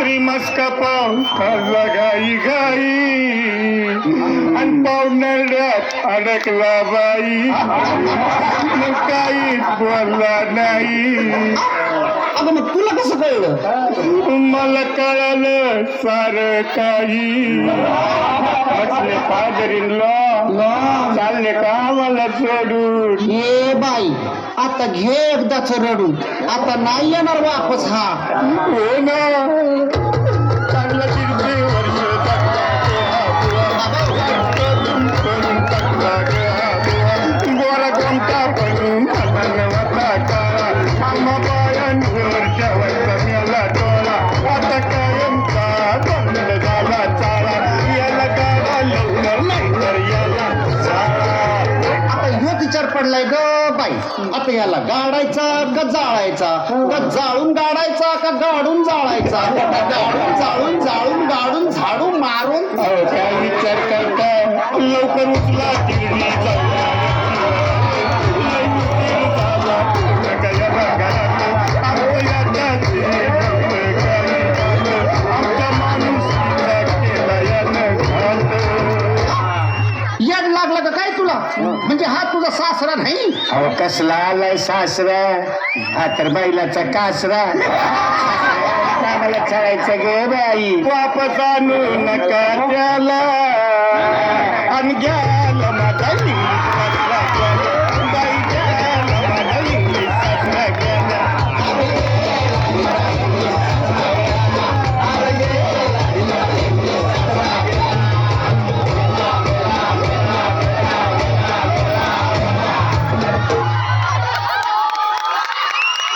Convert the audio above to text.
रात्री मस्का पाव खाल्ला गाई गाई आणि पाहुण्यात अडकला बाई मग काहीच बोलला नाही. अगं मग तुला कसं कळलं? मला कळालं सार काही. म्हटले फादरीला चालले का मला सोडून. ये बाई आता घे एकदाच रडून, आता नाही येणार वापस हा. हो ना चांगला 1.5 वर्ष गोरा कोणता करून पायांवर जेवायचा मेला डोळा आता कायमचा बंद झाला चाळा. याला गाडा लवकर नाही तर याला आता ह्यो विचार पडलाय ग बाई, आता याला गाडायचा का जाळायचा, का जाळून गाडायचा का गाडून जाळायचा, गाडून जाळून जाळून गाडून झाडू मारून. काय विचार करताय लवकर उचला तिरडी याड लागला का काय तुला? म्हणजे हा तुझा सासरा नाही? अहो कसला आलाय सासरा, हा तर बैलाचा कासरा. चांगला छळायचं गे बाई, वापस आणू नका त्याला आणि घ्यायला माझा